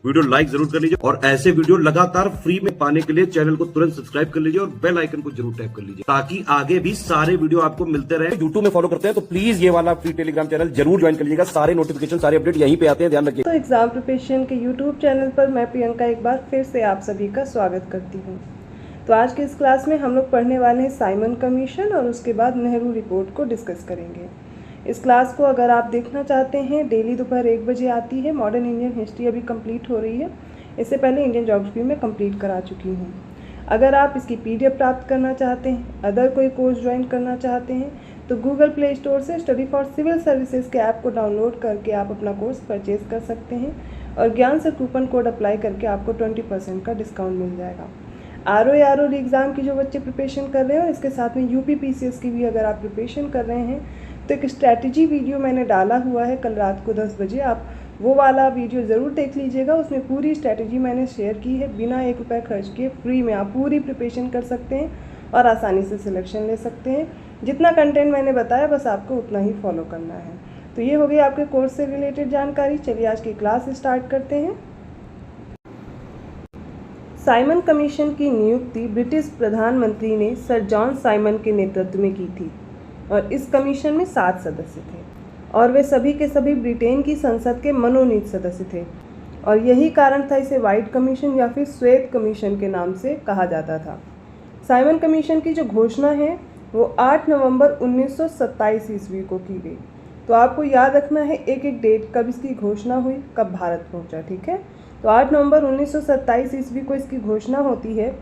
Video like जरूर कर लीजिए और ऐसे वीडियो लगातार फ्री में पाने के लिए चैनल को तुरंत सब्सक्राइब कर लीजिए और बेल आइकन को जरूर टैप कर लीजिए ताकि आगे भी सारे वीडियो आपको मिलते रहे। यूट्यूब में फॉलो करते हैं तो प्लीज ये वाला फ्री टेलीग्राम चैनल जरूर ज्वाइन कर लीजिएगा। सारे नोटिफिकेशन सारे अपडेट यहीं पे आते हैं, ध्यान रखिए। तो एग्जाम प्रिपरेशन के यूट्यूब चैनल पर मैं प्रियंका एक बार फिर से आप सभी का स्वागत करती हूँ। तो आज के इस क्लास में हम लोग पढ़ने वाले हैं साइमन कमीशन और उसके बाद नेहरू रिपोर्ट को डिस्कस करेंगे। इस क्लास को अगर आप देखना चाहते हैं डेली दोपहर 1 बजे आती है। मॉडर्न इंडियन हिस्ट्री अभी कंप्लीट हो रही है, इससे पहले इंडियन ज्योग्राफी में कंप्लीट करा चुकी हूँ। अगर आप इसकी PDF प्राप्त करना चाहते हैं, अदर कोई कोर्स ज्वाइन करना चाहते हैं तो गूगल प्ले स्टोर से स्टडी फॉर सिविल सर्विसेज के ऐप को डाउनलोड करके आप अपना कोर्स परचेज कर सकते हैं और ज्ञान से कूपन कोड अप्लाई करके आपको 20% का डिस्काउंट मिल जाएगा। RO एग्ज़ाम की जो बच्चे प्रिपरेशन कर रहे हैं और इसके साथ में UP PCS की भी अगर आप प्रिपरेशन कर रहे हैं तो एक स्ट्रैटेजी वीडियो मैंने डाला हुआ है कल रात को 10 बजे, आप वो वाला वीडियो ज़रूर देख लीजिएगा। उसमें पूरी स्ट्रैटेजी मैंने शेयर की है, बिना 1 रुपये खर्च किए फ्री में आप पूरी प्रिपरेशन कर सकते हैं और आसानी से सिलेक्शन ले सकते हैं। जितना कंटेंट मैंने बताया बस आपको उतना ही फॉलो करना है। तो ये हो गई आपके कोर्स से रिलेटेड जानकारी। चलिए आज की क्लास स्टार्ट करते हैं। साइमन कमीशन की नियुक्ति ब्रिटिश प्रधानमंत्री ने सर जॉन साइमन के नेतृत्व में की थी और इस कमीशन में 7 सदस्य थे और वे सभी के सभी ब्रिटेन की संसद के मनोनीत सदस्य थे और यही कारण था इसे व्हाइट कमीशन या फिर श्वेत कमीशन के नाम से कहा जाता था। साइमन कमीशन की जो घोषणा है वो 8 नवंबर 1927 ईस्वी को की गई। तो आपको याद रखना है एक एक डेट, कब इसकी घोषणा हुई, कब भारत पहुंचा, ठीक है। तो 8 नवंबर 1927 ईस्वी को इसकी घोषणा होती है।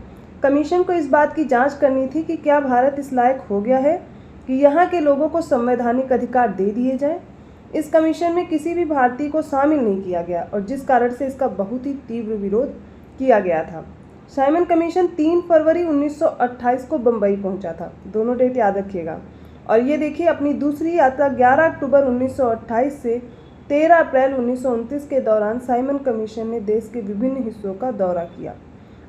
कमीशन को इस बात की जांच करनी थी कि क्या भारत इस लायक हो गया है कि यहाँ के लोगों को संवैधानिक अधिकार दे दिए जाएं। इस कमीशन में किसी भी भारतीय को शामिल नहीं किया गया और जिस कारण से इसका बहुत ही तीव्र विरोध किया गया था। साइमन कमीशन 3 फरवरी 1928 को बम्बई पहुंचा था, दोनों डेट याद रखिएगा। और ये देखिए अपनी दूसरी यात्रा 11 अक्टूबर 1928 से 13 अप्रैल 1929 के दौरान साइमन कमीशन ने देश के विभिन्न हिस्सों का दौरा किया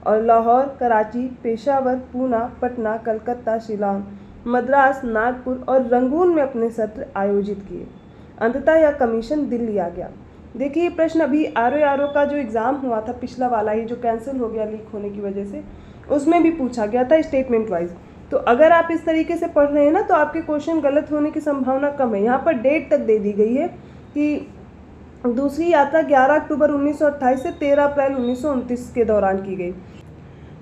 और लाहौर, कराची, पेशावर, पूना, पटना, कलकत्ता, शिलांग, मद्रास, नागपुर और रंगून में अपने सत्र आयोजित किए। अंततः यह कमीशन दिल्ली आ गया। देखिए प्रश्न अभी RO का जो एग्ज़ाम हुआ था पिछला वाला ही जो कैंसिल हो गया लीक होने की वजह से, उसमें भी पूछा गया था स्टेटमेंट वाइज। तो अगर आप इस तरीके से पढ़ रहे हैं ना तो आपके क्वेश्चन गलत होने की संभावना कम है। यहाँ पर डेट तक दे दी गई है कि दूसरी यात्रा 11 अक्टूबर 1928 से 13 अप्रैल 1929 के दौरान की गई।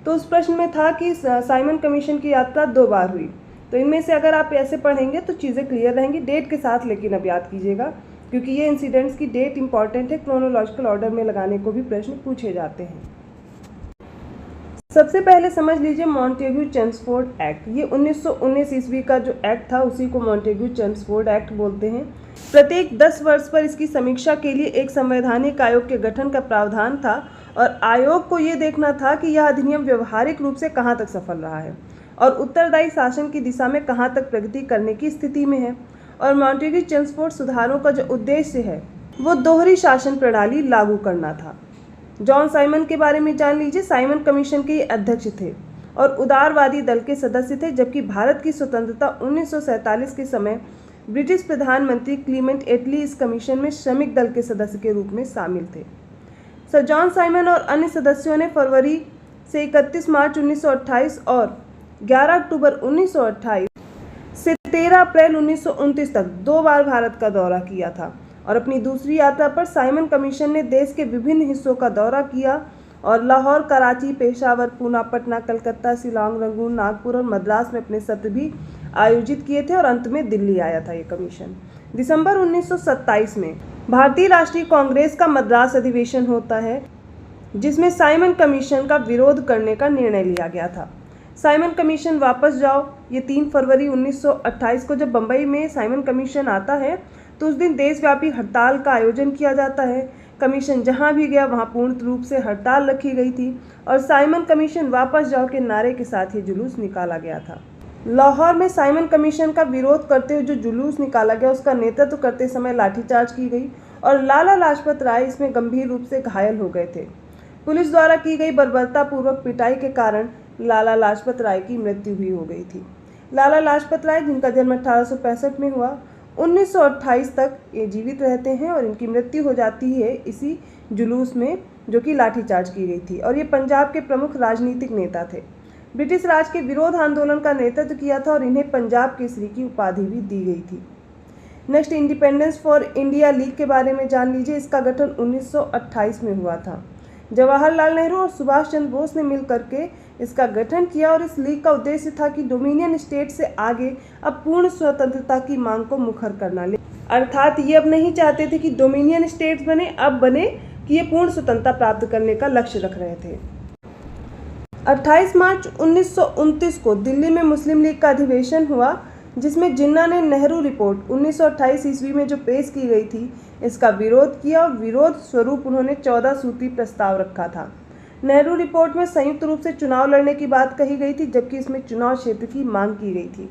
तो उस प्रश्न में था कि साइमन कमीशन की यात्रा 2 बार हुई। तो इनमें से अगर आप ऐसे पढ़ेंगे तो चीज़ें क्लियर रहेंगी डेट के साथ, लेकिन अब याद कीजिएगा क्योंकि ये इंसिडेंट्स की डेट इंपॉर्टेंट है, क्रोनोलॉजिकल ऑर्डर में लगाने को भी प्रश्न पूछे जाते हैं। सबसे पहले समझ लीजिए मॉन्टेग्यू चेम्सफोर्ड एक्ट। ये 1919 ईस्वी का जो एक्ट था उसी को मॉन्टेग्यू चेम्सफोर्ड एक्ट बोलते हैं। प्रत्येक 10 वर्ष पर इसकी समीक्षा के लिए एक संवैधानिक आयोग के गठन का प्रावधान था और आयोग को ये देखना था कि यह अधिनियम व्यवहारिक रूप से कहाँ तक सफल रहा है और उत्तरदायी शासन की दिशा में कहाँ तक प्रगति करने की स्थिति में है। और मॉन्टेग्यू चेम्सफोर्ड सुधारों का जो उद्देश्य है वो दोहरी शासन प्रणाली लागू करना था। जॉन साइमन के बारे में जान लीजिए। साइमन कमीशन के अध्यक्ष थे और उदारवादी दल के सदस्य थे, जबकि भारत की स्वतंत्रता 1947 के समय ब्रिटिश प्रधानमंत्री क्लीमेंट एटली इस कमीशन में श्रमिक दल के सदस्य के रूप में शामिल थे। सर जॉन साइमन और अन्य सदस्यों ने फरवरी से 31 मार्च 1928 और 11 अक्टूबर 1928 से 13 अप्रैल 1929 तक 2 बार भारत का दौरा किया था और अपनी दूसरी यात्रा पर साइमन कमीशन ने देश के विभिन्न हिस्सों का दौरा किया और लाहौर, कराची, पेशावर, पूना, पटना, कलकत्ता, शिलांग, रंगून, नागपुर और मद्रास में अपने सत्र भी आयोजित किए थे और अंत में दिल्ली आया था ये कमीशन। दिसंबर 1927 में भारतीय राष्ट्रीय कांग्रेस का मद्रास अधिवेशन होता है जिसमें साइमन कमीशन का विरोध करने का निर्णय लिया गया था। साइमन कमीशन वापस जाओ, ये 3 फरवरी 1928 को जब बम्बई में साइमन कमीशन आता है तो उस दिन देशव्यापी हड़ताल का आयोजन किया जाता है। कमीशन जहां भी गया वहां पूर्ण रूप से हड़ताल रखी गई थी और साइमन कमीशन वापस जाओ के नारे के साथ ये जुलूस निकाला गया था। लाहौर में साइमन कमीशन का विरोध करते हुए जो जुलूस निकाला गया उसका नेतृत्व करते समय लाठीचार्ज की गई और लाला लाजपत राय इसमें गंभीर रूप से घायल हो गए थे। पुलिस द्वारा की गई बर्बरतापूर्वक पिटाई के कारण लाला लाजपत राय की मृत्यु भी हो गई थी। लाला लाजपत राय जिनका जन्म 1865 में हुआ 1928 तक ये जीवित रहते हैं और इनकी मृत्यु हो जाती है इसी जुलूस में जो कि लाठीचार्ज की गई थी, और ये पंजाब के प्रमुख राजनीतिक नेता थे। ब्रिटिश राज के विरोध आंदोलन का नेतृत्व किया था और इन्हें पंजाब केसरी की उपाधि भी दी गई थी। Next, independence for India league के बारे में जान लीजिए। इसका गठन 1928 में हुआ था। जवाहरलाल नेहरू और सुभाष चंद्र बोस ने मिल करके इसका गठन किया और इस लीग का उद्देश्य था कि डोमिनियन स्टेट से आगे अब पूर्ण स्वतंत्रता की मांग को मुखर करना। अर्थात ये अब नहीं चाहते थे कि डोमिनियन स्टेट्स बने, अब बने कि ये पूर्ण स्वतंत्रता प्राप्त करने का लक्ष्य रख रहे थे। 28 मार्च 1929 को दिल्ली में मुस्लिम लीग का अधिवेशन हुआ, जिसमें जिन्ना ने नेहरू रिपोर्ट 1928 ईस्वी में जो पेश की गई थी इसका विरोध किया, और विरोध स्वरूप उन्होंने 14 सूत्री प्रस्ताव रखा था। नेहरू रिपोर्ट में संयुक्त रूप से चुनाव लड़ने की बात कही गई थी, जबकि इसमें चुनाव क्षेत्र की मांग की गई थी।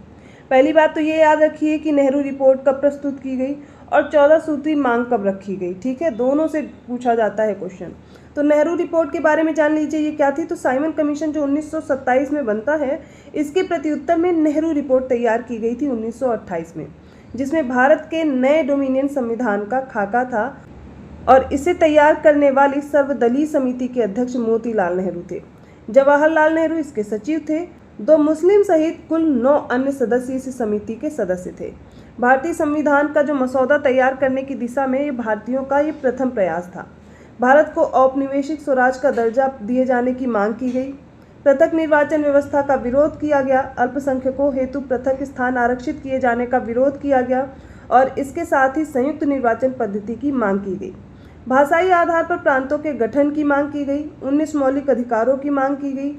पहली बात तो ये याद रखिए कि नेहरू रिपोर्ट कब प्रस्तुत की गई और 14 सूत्री मांग कब रखी गई। ठीक है, दोनों से पूछा जाता है क्वेश्चन। तो नेहरू रिपोर्ट के बारे में जान लीजिए ये क्या थी। तो साइमन कमीशन जो 1927 में बनता है, इसके प्रत्युत्तर में नेहरू रिपोर्ट तैयार की गई थी 1928 में, जिसमें भारत के नए डोमिनियन संविधान का खाका था, और इसे तैयार करने वाली सर्वदलीय समिति के अध्यक्ष मोतीलाल नेहरू थे। जवाहरलाल नेहरू इसके सचिव थे। 2 मुस्लिम सहित कुल 9 अन्य सदस्य इस समिति के सदस्य थे। भारतीय संविधान का जो मसौदा तैयार करने की दिशा में ये भारतीयों का ये प्रथम प्रयास था। भारत को औपनिवेशिक स्वराज का दर्जा दिए जाने की मांग की गई। पृथक निर्वाचन व्यवस्था का विरोध किया गया। अल्पसंख्यकों हेतु पृथक स्थान आरक्षित किए जाने का विरोध किया गया, और इसके साथ ही संयुक्त निर्वाचन पद्धति की मांग की गई। भाषाई आधार पर प्रांतों के गठन की मांग की गई। 19 मौलिक अधिकारों की मांग की गई।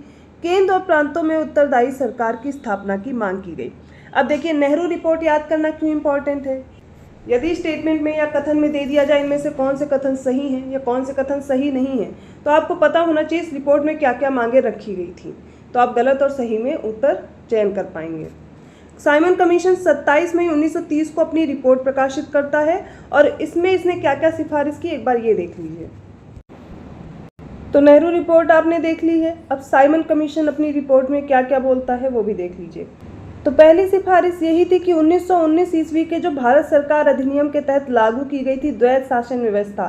केंद्र और प्रांतों में उत्तरदायी सरकार की स्थापना की मांग की गई। अब देखिए, नेहरू रिपोर्ट याद करना क्यों इंपॉर्टेंट है। यदि स्टेटमेंट में या कथन में दे दिया जाए इनमें से कौन से कथन सही हैं या कौन से कथन सही नहीं है, तो आपको पता होना चाहिए इस रिपोर्ट में क्या क्या मांगे रखी गई थी, तो आप गलत और सही में उत्तर चयन कर पाएंगे। साइमन कमीशन 27 मई 1930 को अपनी रिपोर्ट प्रकाशित करता है, और इसमें इसने क्या क्या सिफारिश की एक बार ये देख लीजिए। तो नेहरू रिपोर्ट आपने देख ली है। अब साइमन कमीशन अपनी रिपोर्ट में क्या क्या बोलता है वो भी देख लीजिए। तो पहली सिफारिश यही थी कि 1919 ईस्वी के जो भारत सरकार अधिनियम के तहत लागू की गई थी द्वैध शासन व्यवस्था,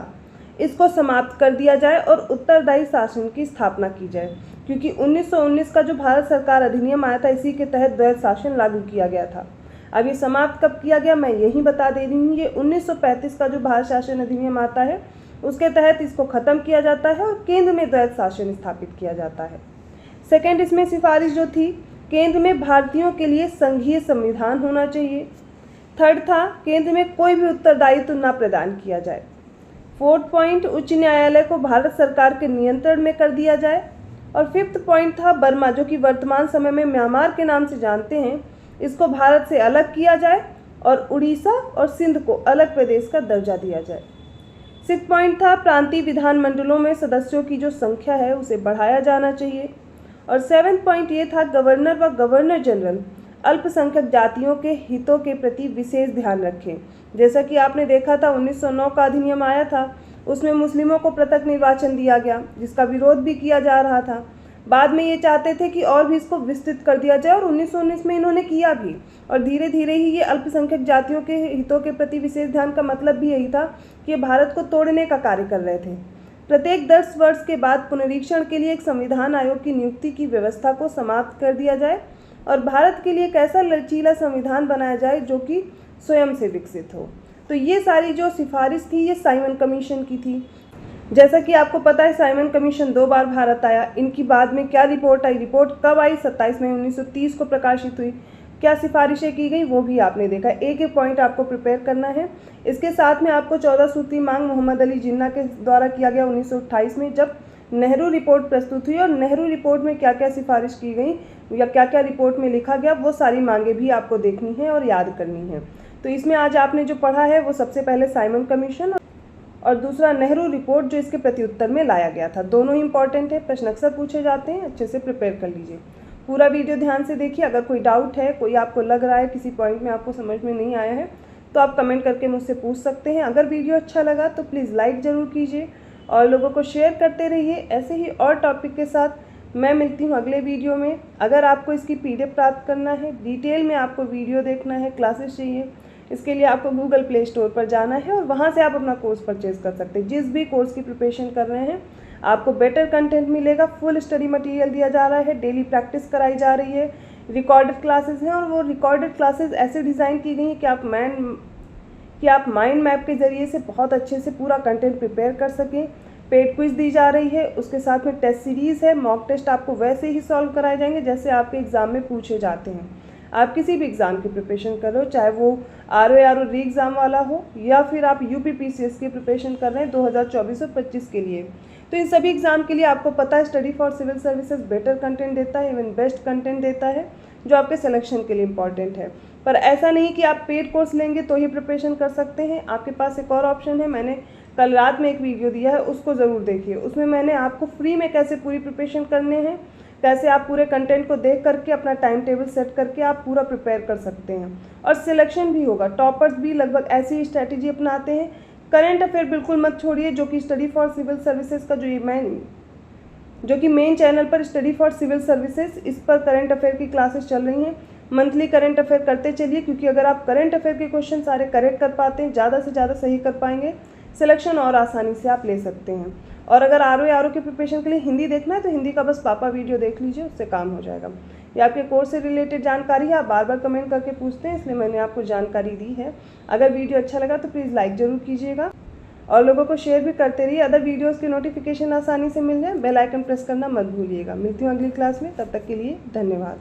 इसको समाप्त कर दिया जाए और उत्तरदायी शासन की स्थापना की जाए, क्योंकि 1919 का जो भारत सरकार अधिनियम आया था इसी के तहत द्वैध शासन लागू किया गया था। अब ये समाप्त कब किया गया मैं यही बता दे रही हूँ। ये 1935 का जो भारत शासन अधिनियम आता है उसके तहत इसको खत्म किया जाता है और केंद्र में द्वैध शासन स्थापित किया जाता है। सेकेंड, इसमें सिफारिश जो थी, केंद्र में भारतीयों के लिए संघीय संविधान होना चाहिए। थर्ड था, केंद्र में कोई भी उत्तरदायित्व न प्रदान किया जाए। फोर्थ पॉइंट, उच्च न्यायालय को भारत सरकार के नियंत्रण में कर दिया जाए। और फिफ्थ पॉइंट था, बर्मा जो कि वर्तमान समय में म्यांमार के नाम से जानते हैं, इसको भारत से अलग किया जाए और उड़ीसा और सिंध को अलग प्रदेश का दर्जा दिया जाए। सिक्स्थ पॉइंट था, प्रांतीय विधानमंडलों में सदस्यों की जो संख्या है उसे बढ़ाया जाना चाहिए। और सेवेंथ पॉइंट ये था, गवर्नर व गवर्नर जनरल अल्पसंख्यक जातियों के हितों के प्रति विशेष ध्यान रखें। जैसा कि आपने देखा था 1909 का अधिनियम आया था, उसमें मुस्लिमों को पृथक निर्वाचन दिया गया, जिसका विरोध भी किया जा रहा था। बाद में ये चाहते थे कि और भी इसको विस्तृत कर दिया जाए और 1919 में इन्होंने किया भी, और धीरे धीरे ही ये अल्पसंख्यक जातियों के हितों के प्रति विशेष ध्यान का मतलब भी यही था कि ये भारत को तोड़ने का कार्य कर रहे थे। प्रत्येक 10 वर्ष के बाद पुनरीक्षण के लिए एक संविधान आयोग की नियुक्ति की व्यवस्था को समाप्त कर दिया जाए और भारत के लिए एक ऐसा लचीला संविधान बनाया जाए जो कि स्वयं से विकसित हो। तो ये सारी जो सिफारिश थी ये साइमन कमीशन की थी। जैसा कि आपको पता है साइमन कमीशन 2 बार भारत आया। इनकी बाद में क्या रिपोर्ट आई, रिपोर्ट कब आई, 27 मई 1930 को प्रकाशित हुई। क्या सिफारिशें की गई वो भी आपने देखा। एक एक पॉइंट आपको प्रिपेयर करना है। इसके साथ में आपको 14 सूत्री मांग मोहम्मद अली जिन्ना के द्वारा किया गया 1928 में, जब नेहरू रिपोर्ट प्रस्तुत हुई, और नेहरू रिपोर्ट में क्या क्या सिफारिश की गई या क्या क्या रिपोर्ट में लिखा गया, वो सारी मांगे भी आपको देखनी है और याद करनी है। तो इसमें आज आपने जो पढ़ा है वो सबसे पहले साइमन कमीशन और दूसरा नेहरू रिपोर्ट जो इसके प्रत्युत्तर में लाया गया था। दोनों ही इंपॉर्टेंट है, प्रश्न अक्सर पूछे जाते हैं, अच्छे से प्रिपेयर कर लीजिए। पूरा वीडियो ध्यान से देखिए। अगर कोई डाउट है, कोई आपको लग रहा है किसी पॉइंट में आपको समझ में नहीं आया है, तो आप कमेंट करके मुझसे पूछ सकते हैं। अगर वीडियो अच्छा लगा तो प्लीज़ लाइक ज़रूर कीजिए और लोगों को शेयर करते रहिए। ऐसे ही और टॉपिक के साथ मैं मिलती हूँ अगले वीडियो में। अगर आपको इसकी PDF प्राप्त करना है, डिटेल में आपको वीडियो देखना है, क्लासेस चाहिए, इसके लिए आपको गूगल प्ले स्टोर पर जाना है और वहाँ से आप अपना कोर्स परचेज़ कर सकते हैं। जिस भी कोर्स की प्रिपरेशन कर रहे हैं आपको बेटर कंटेंट मिलेगा, फुल स्टडी मटेरियल दिया जा रहा है, डेली प्रैक्टिस कराई जा रही है, रिकॉर्डेड क्लासेस हैं और वो रिकॉर्डेड क्लासेस ऐसे डिज़ाइन की गई हैं कि आप माइंड मैप के ज़रिए से बहुत अच्छे से पूरा कंटेंट प्रिपेयर कर सकें। पेड क्विज दी जा रही है, उसके साथ में टेस्ट सीरीज़ है, मॉक टेस्ट आपको वैसे ही सॉल्व कराए जाएंगे जैसे आपके एग्ज़ाम में पूछे जाते हैं। आप किसी भी एग्ज़ाम की प्रिपरेशन कर रहे हो, चाहे वो RO री एग्ज़ाम वाला हो या फिर आप UP-PCS की प्रिपरेशन कर रहे हैं 2024 और 25 के लिए, तो इन सभी एग्ज़ाम के लिए आपको पता है study for civil services better content देता है, इवन बेस्ट कंटेंट देता है जो आपके सिलेक्शन के लिए इम्पॉर्टेंट है। पर ऐसा नहीं कि आप पेड कोर्स लेंगे तो ही प्रिपरेशन कर सकते हैं, आपके पास एक और ऑप्शन है। मैंने कल रात में एक वीडियो दिया है, उसको ज़रूर देखिए। उसमें मैंने आपको फ्री में कैसे पूरी प्रिपरेशन करने हैं, कैसे आप पूरे कंटेंट को देख करके अपना टाइम टेबल सेट करके आप पूरा प्रिपेयर कर सकते हैं और सिलेक्शन भी होगा। टॉपर्स भी लगभग ऐसी ही स्ट्रैटेजी अपनाते हैं। करंट अफेयर बिल्कुल मत छोड़िए, जो कि स्टडी फॉर सिविल सर्विसेज का जो कि मेन चैनल पर स्टडी फॉर सिविल सर्विसेज, इस पर करंट अफेयर की क्लासेस चल रही हैं। मंथली करंट अफेयर करते चलिए, क्योंकि अगर आप करंट अफेयर के क्वेश्चन सारे करेक्ट कर पाते हैं, ज़्यादा से ज़्यादा सही कर पाएंगे, सिलेक्शन और आसानी से आप ले सकते हैं। और अगर RO की प्रिपरेशन के लिए हिंदी देखना है तो हिंदी का बस पापा वीडियो देख लीजिए, उससे काम हो जाएगा। ये आपके कोर्स से रिलेटेड जानकारी है, आप बार बार कमेंट करके पूछते हैं, इसलिए मैंने आपको जानकारी दी है। अगर वीडियो अच्छा लगा तो प्लीज़ लाइक ज़रूर कीजिएगा और लोगों को शेयर भी करते रहिए। अदर वीडियोज़ की नोटिफिकेशन आसानी से मिल जाए, बेल आइकन प्रेस करना मत भूलिएगा। मिलती हूँ अगली क्लास में, तब तक के लिए धन्यवाद।